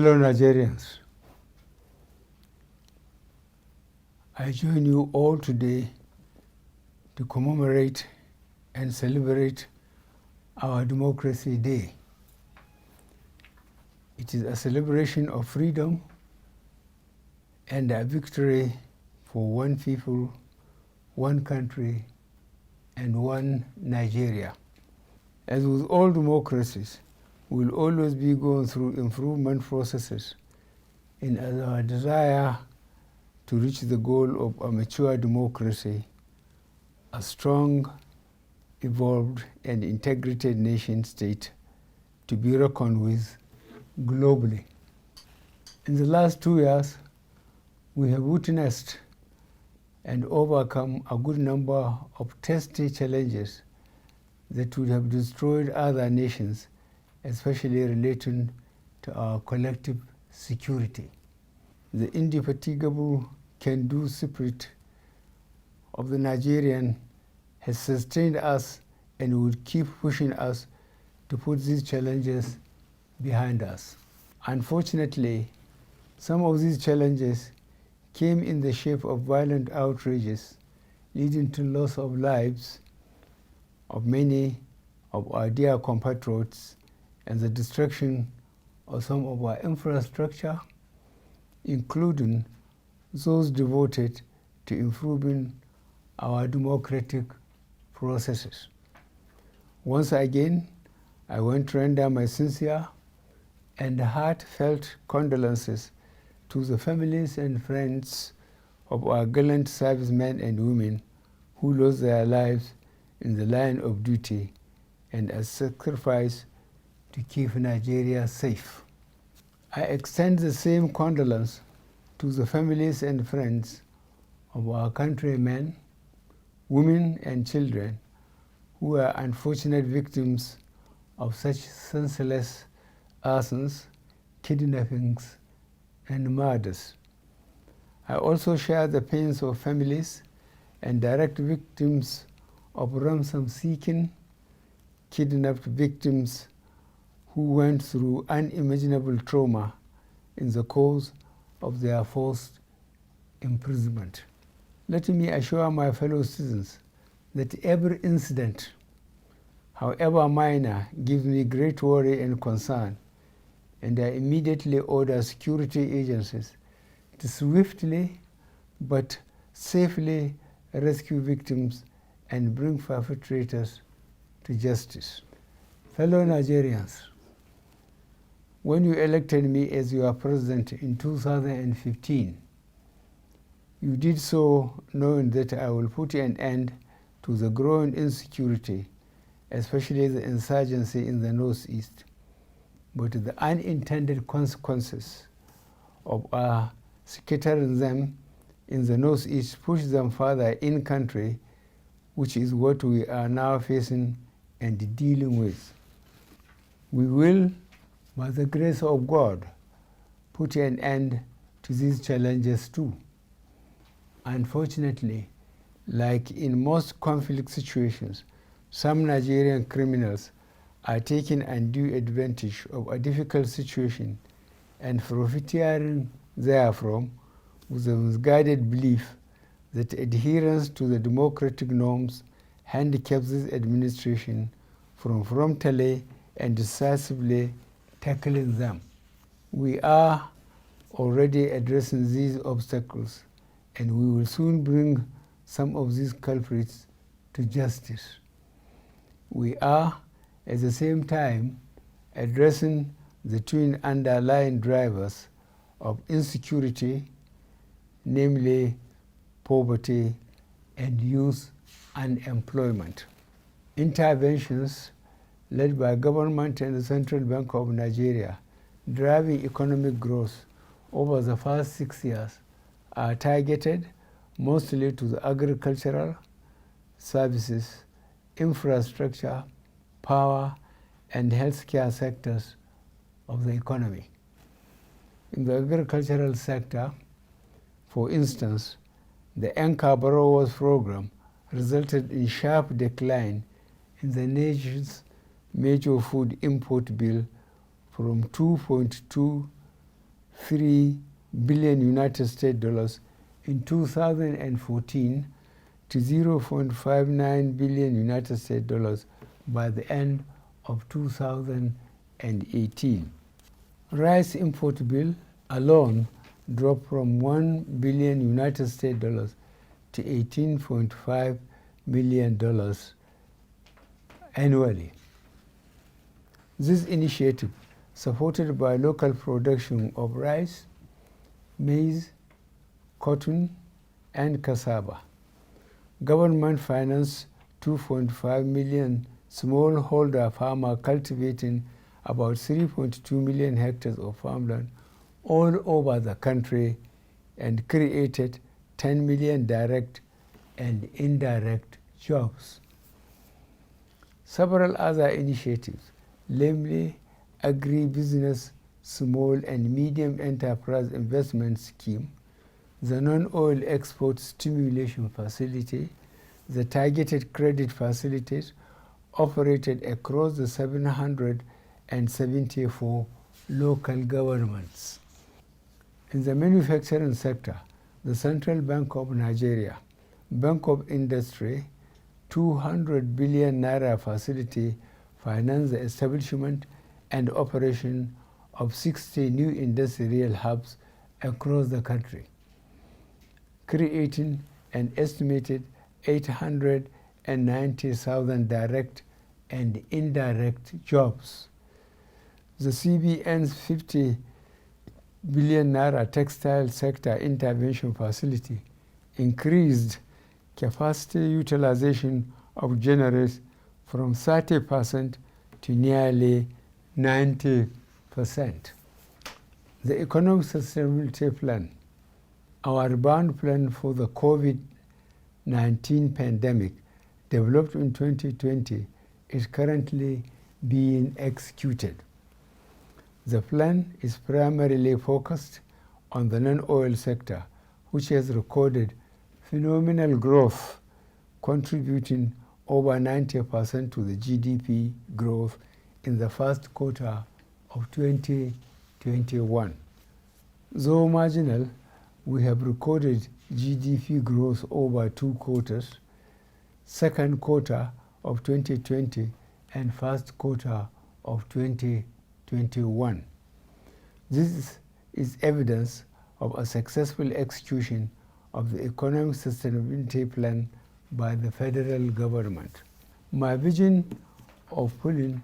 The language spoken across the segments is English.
Fellow Nigerians, I join you all today to commemorate and celebrate our Democracy Day. It is a celebration of freedom and a victory for one people, one country, and one Nigeria. As with all democracies, we will always be going through improvement processes in our desire to reach the goal of a mature democracy, a strong, evolved, and integrated nation-state to be reckoned with globally. In the last 2 years, we have witnessed and overcome a good number of testy challenges that would have destroyed other nations, especially relating to our collective security. The indefatigable can-do spirit of the Nigerian has sustained us and would keep pushing us to put these challenges behind us. Unfortunately, some of these challenges came in the shape of violent outrages, leading to loss of lives of many of our dear compatriots and the destruction of some of our infrastructure, including those devoted to improving our democratic processes. Once again, I want to render my sincere and heartfelt condolences to the families and friends of our gallant servicemen and women who lost their lives in the line of duty and as sacrifice to keep Nigeria safe. I extend the same condolence to the families and friends of our countrymen, women and children who are unfortunate victims of such senseless arsons, kidnappings, and murders. I also share the pains of families and direct victims of ransom-seeking, kidnapped victims who went through unimaginable trauma in the course of their forced imprisonment. Let me assure my fellow citizens that every incident, however minor, gives me great worry and concern, and I immediately order security agencies to swiftly but safely rescue victims and bring perpetrators to justice. Fellow Nigerians, when you elected me as your president in 2015, you did so knowing that I will put an end to the growing insecurity, especially the insurgency in the Northeast. But the unintended consequences of our scattering them in the Northeast push them further in-country, which is what we are now facing and dealing with. We will, by the grace of God, put an end to these challenges too. Unfortunately, like in most conflict situations, some Nigerian criminals are taking undue advantage of a difficult situation and profiteering therefrom with the misguided belief that adherence to the democratic norms handicaps this administration from promptly and decisively tackling them. We are already addressing these obstacles, and we will soon bring some of these culprits to justice. We are, at the same time, addressing the twin underlying drivers of insecurity, namely poverty and youth unemployment. Interventions led by government and the Central Bank of Nigeria driving economic growth over the past 6 years are targeted mostly to the agricultural, services, infrastructure, power, and healthcare sectors of the economy. In the agricultural sector, for instance, the Anchor Borrowers Program resulted in sharp decline in the nation's major food import bill from 2.2 billion United States dollars in 2014 to 0.59 billion United States dollars by the end of 2018. Rice import bill alone dropped from 1 billion United States dollars to $18.5 million annually. This initiative, supported by local production of rice, maize, cotton, and cassava. Government financed 2.5 million smallholder farmers cultivating about 3.2 million hectares of farmland all over the country and created 10 million direct and indirect jobs. Several other initiatives, namely Agribusiness Small and Medium Enterprise Investment Scheme, the Non-Oil Export Stimulation Facility, the Targeted Credit Facilities, operated across the 774 local governments. In the manufacturing sector, the Central Bank of Nigeria, Bank of Industry, 200 billion naira facility financed the establishment and operation of 60 new industrial hubs across the country, creating an estimated 890,000 direct and indirect jobs. The CBN's 50 billion naira textile sector intervention facility increased capacity utilization of generators from 30% to nearly 90%. The Economic Sustainability Plan, our rebound plan for the COVID-19 pandemic, developed in 2020, is currently being executed. The plan is primarily focused on the non-oil sector, which has recorded phenomenal growth, contributing over 90% to the GDP growth in the first quarter of 2021. Though marginal, we have recorded GDP growth over 2 quarters, second quarter of 2020 and first quarter of 2021. This is evidence of a successful execution of the Economic Sustainability Plan by the federal government. My vision of pulling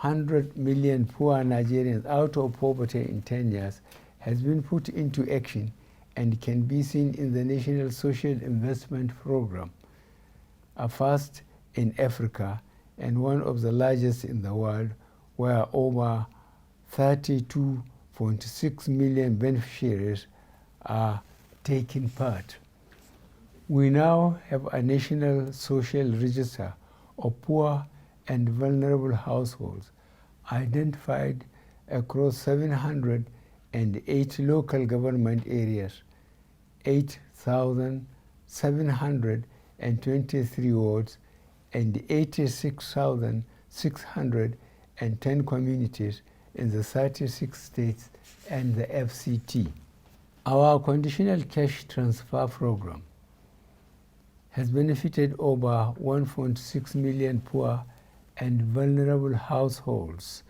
100 million poor Nigerians out of poverty in 10 years has been put into action and can be seen in the National Social Investment Program, a first in Africa and one of the largest in the world, where over 32.6 million beneficiaries are taking part. We now have a national social register of poor and vulnerable households identified across 708 local government areas, 8,723 wards, and 86,610 communities in the 36 states and the FCT. Our conditional cash transfer program has benefited over 1.6 million poor and vulnerable households,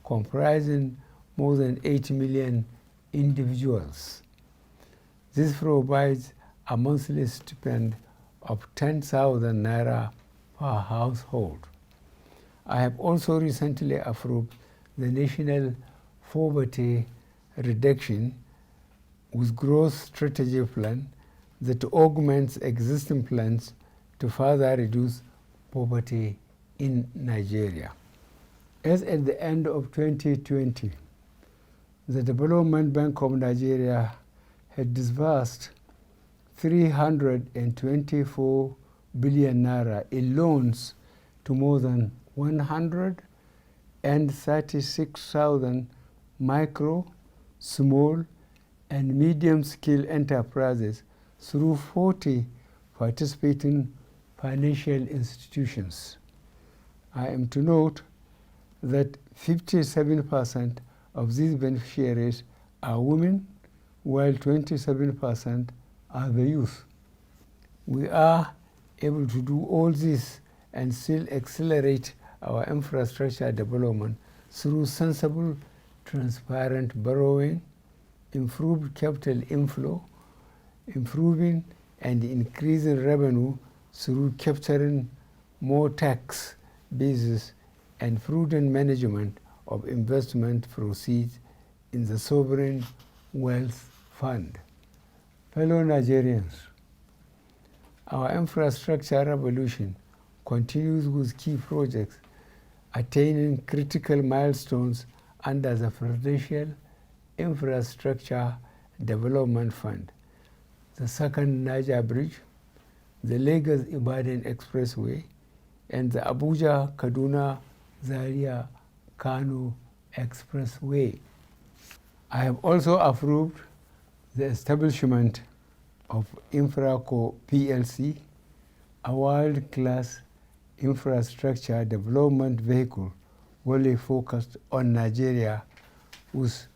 comprising more than 8 million individuals. This provides a monthly stipend of 10,000 naira per household. I have also recently approved the National Poverty Reduction with Growth Strategy Plan that augments existing plans to further reduce poverty in Nigeria. As at the end of 2020, the Development Bank of Nigeria had disbursed 324 billion naira in loans to more than 136,000 micro, small, and medium-scale enterprises through 40 participating financial institutions. I am to note that 57% of these beneficiaries are women, while 27% are the youth. We are able to do all this and still accelerate our infrastructure development through sensible, transparent borrowing, improved capital inflow, improving and increasing revenue through capturing more tax bases, and prudent management of investment proceeds in the sovereign wealth fund. Fellow Nigerians, our infrastructure revolution continues with key projects attaining critical milestones under the Presidential Infrastructure Development Fund: the second Niger Bridge, the Lagos-Ibadan Expressway, and the Abuja-Kaduna-Zaria-Kano Expressway. I have also approved the establishment of Infraco PLC, a world-class infrastructure development vehicle wholly focused on Nigeria with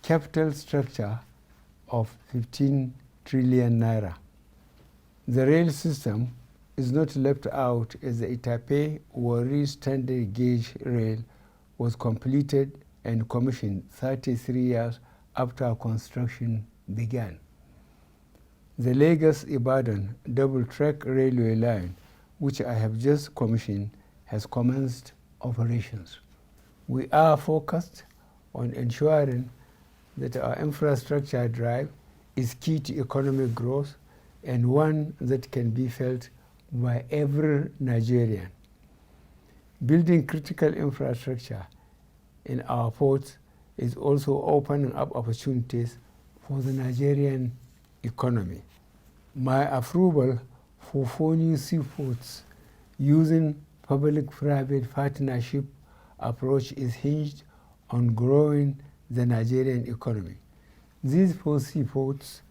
capital structure of 15 trillion naira. The rail system is not left out, as the Itape-Warri standard gauge rail was completed and commissioned 33 years after construction began. The Lagos-Ibadan double-track railway line, which I have just commissioned, has commenced operations. We are focused on ensuring that our infrastructure drive is key to economic growth and one that can be felt by every Nigerian. Building critical infrastructure in our ports is also opening up opportunities for the Nigerian economy. My approval for 4 new seaports using public-private partnership approach is hinged on growing the Nigerian economy. These 4 seaports,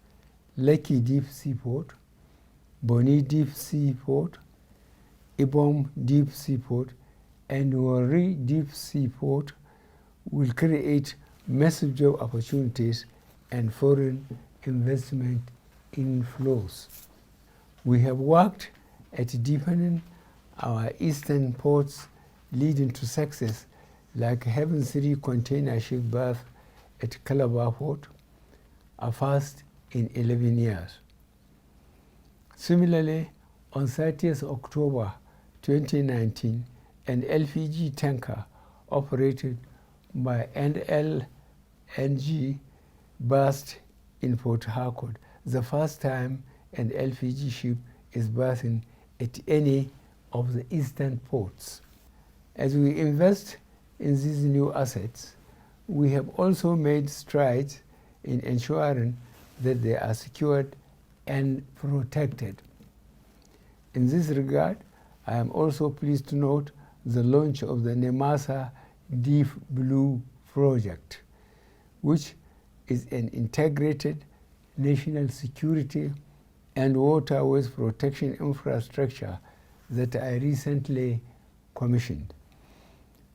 Lekki Deep Seaport, Bonny Deep Seaport, Ibom Deep Seaport, and Warri Deep Seaport, will create massive job opportunities and foreign investment inflows. We have worked at deepening our eastern ports leading to success, like Heaven City container ship berth at Calabar Port, a first in 11 years. Similarly, on 30th October 2019, an LPG tanker operated by NLNG berthed in Port Harcourt, the first time an LPG ship is berthing at any of the eastern ports. As we invest in these new assets, we have also made strides in ensuring that they are secured and protected. In this regard, I am also pleased to note the launch of the Nemasa Deep Blue project, which is an integrated national security and waterways protection infrastructure that I recently commissioned.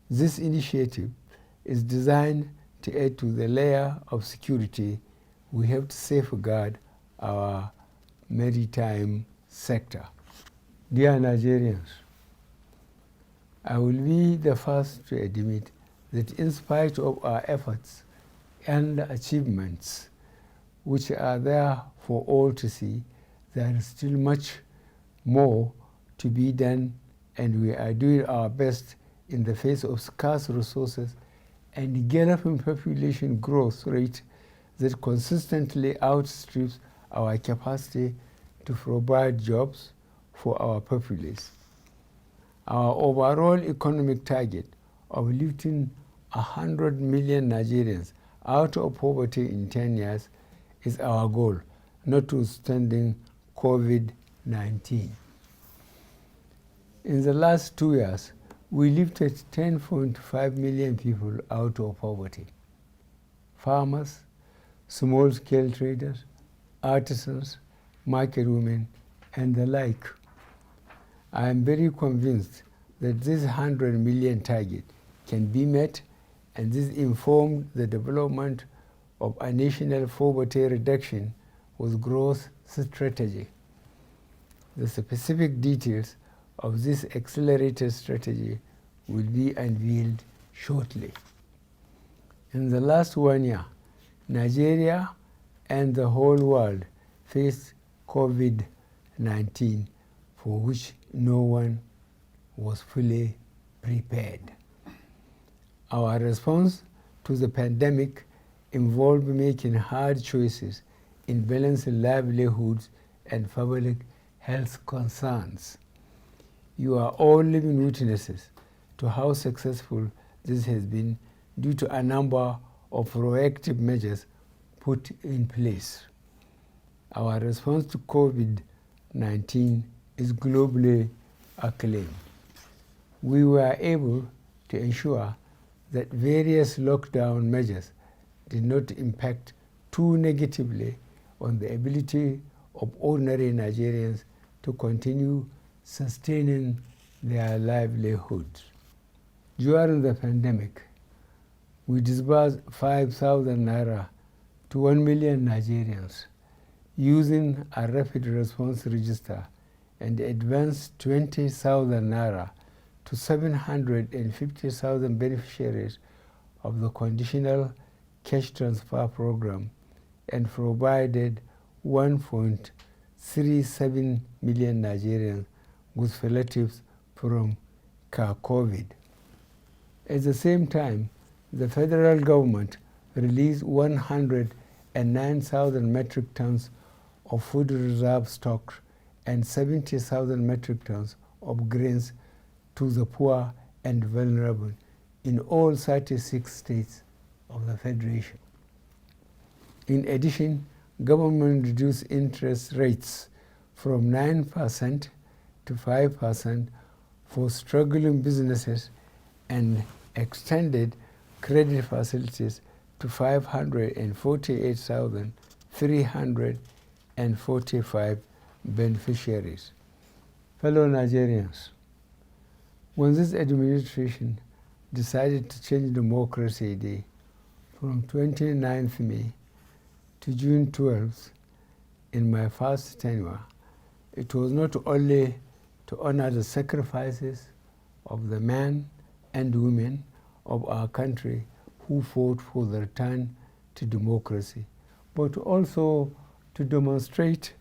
This initiative is designed to add to the layer of security we have to safeguard our maritime sector. Dear Nigerians, I will be the first to admit that in spite of our efforts and achievements, which are there for all to see, there is still much more to be done, and we are doing our best in the face of scarce resources and galloping population growth rate that consistently outstrips our capacity to provide jobs for our populace. Our overall economic target of lifting 100 million Nigerians out of poverty in 10 years is our goal, notwithstanding COVID-19. In the last 2 years, we lifted 10.5 million people out of poverty. Farmers, small-scale traders, artisans, market women, and the like. I am very convinced that this 100 million target can be met, and this informed the development of a national poverty reduction with growth strategy. The specific details of this accelerated strategy will be unveiled shortly. In the last 1 year, Nigeria and the whole world faced COVID-19, for which no one was fully prepared. Our response to the pandemic involved making hard choices in balancing livelihoods and public health concerns. You are all living witnesses to how successful this has been due to a number of proactive measures put in place. Our response to COVID-19 is globally acclaimed. We were able to ensure that various lockdown measures did not impact too negatively on the ability of ordinary Nigerians to continue sustaining their livelihoods. During the pandemic, we disbursed 5,000 naira to 1 million Nigerians using a rapid response register and advanced 20,000 naira to 750,000 beneficiaries of the conditional cash transfer program and provided 1.37 million Nigerians with relatives from COVID. At the same time, the federal government released 109,000 metric tons of food reserve stock and 70,000 metric tons of grains to the poor and vulnerable in all 36 states of the Federation. In addition, government reduced interest rates from 9% to 5% for struggling businesses and extended credit facilities to 548,345 beneficiaries. Fellow Nigerians, when this administration decided to change Democracy Day from 29th May to June 12th in my first tenure, it was not only to honor the sacrifices of the men and women of our country who fought for the return to democracy, but also to demonstrate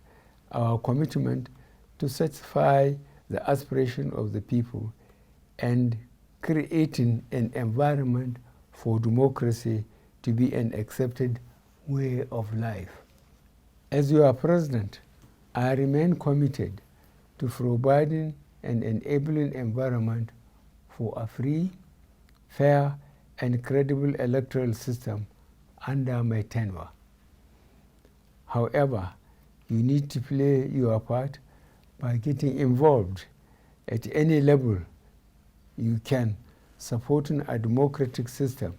our commitment to satisfy the aspiration of the people and creating an environment for democracy to be an accepted way of life. As your president, I remain committed to providing an enabling environment for a free, fair, and credible electoral system under my tenure. However, you need to play your part by getting involved at any level you can, supporting a democratic system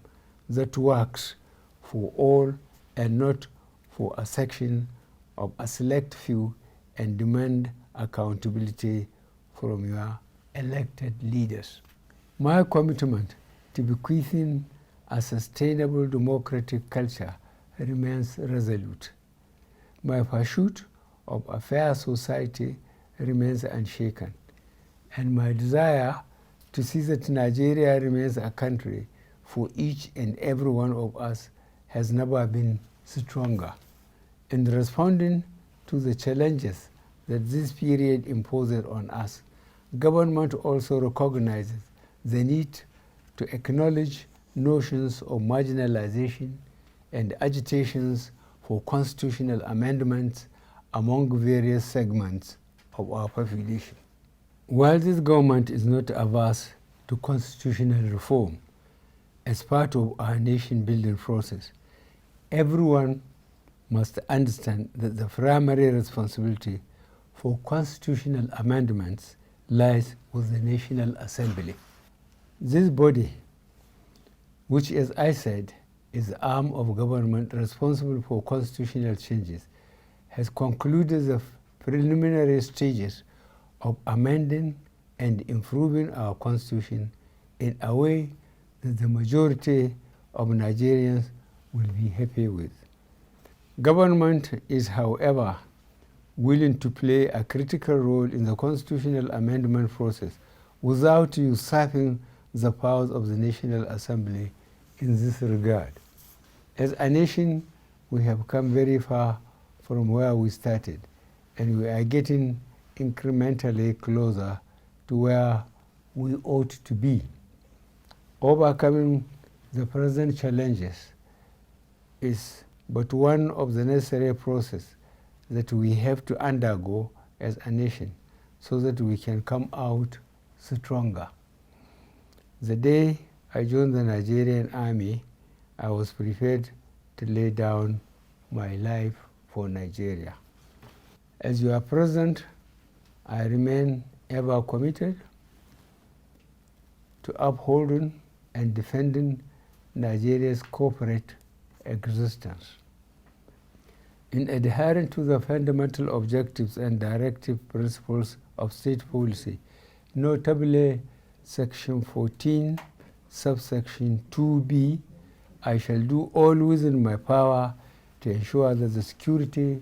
that works for all and not for a section of a select few, and demand accountability from your elected leaders. My commitment to bequeathing a sustainable democratic culture remains resolute. My pursuit of a fair society remains unshaken, and my desire to see that Nigeria remains a country for each and every one of us has never been stronger. In responding to the challenges that this period imposes on us, government also recognizes the need to acknowledge notions of marginalization and agitations for constitutional amendments among various segments of our population. While this government is not averse to constitutional reform as part of our nation-building process, everyone must understand that the primary responsibility for constitutional amendments lies with the National Assembly. This body, which, as I said, is the arm of government responsible for constitutional changes, has concluded the preliminary stages of amending and improving our constitution in a way that the majority of Nigerians will be happy with. Government is, however, willing to play a critical role in the constitutional amendment process without usurping the powers of the National Assembly in this regard. As a nation, we have come very far from where we started, and we are getting incrementally closer to where we ought to be. Overcoming the present challenges is but one of the necessary processes that we have to undergo as a nation so that we can come out stronger. The day I joined the Nigerian army, I was prepared to lay down my life for Nigeria. As your president, I remain ever committed to upholding and defending Nigeria's corporate existence. In adhering to the fundamental objectives and directive principles of state policy, notably Section 14, subsection 2b, I shall do all within my power to ensure that the security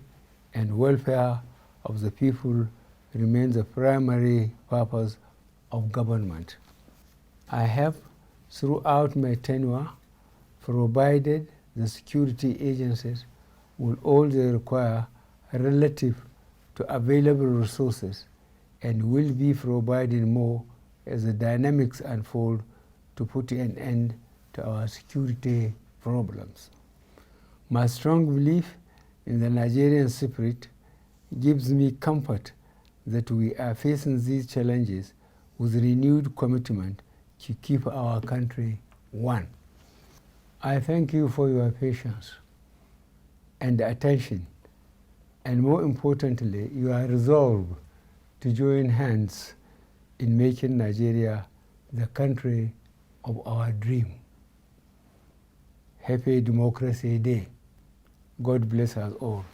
and welfare of the people remain the primary purpose of government. I have, throughout my tenure, provided the security agencies with all they require relative to available resources and will be providing more as the dynamics unfold to put an end to our security problems. My strong belief in the Nigerian spirit gives me comfort that we are facing these challenges with renewed commitment to keep our country one. I thank you for your patience and attention, and more importantly, your resolve to join hands in making Nigeria the country of our dream. Happy Democracy Day. God bless us all.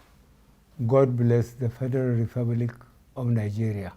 God bless the Federal Republic of Nigeria.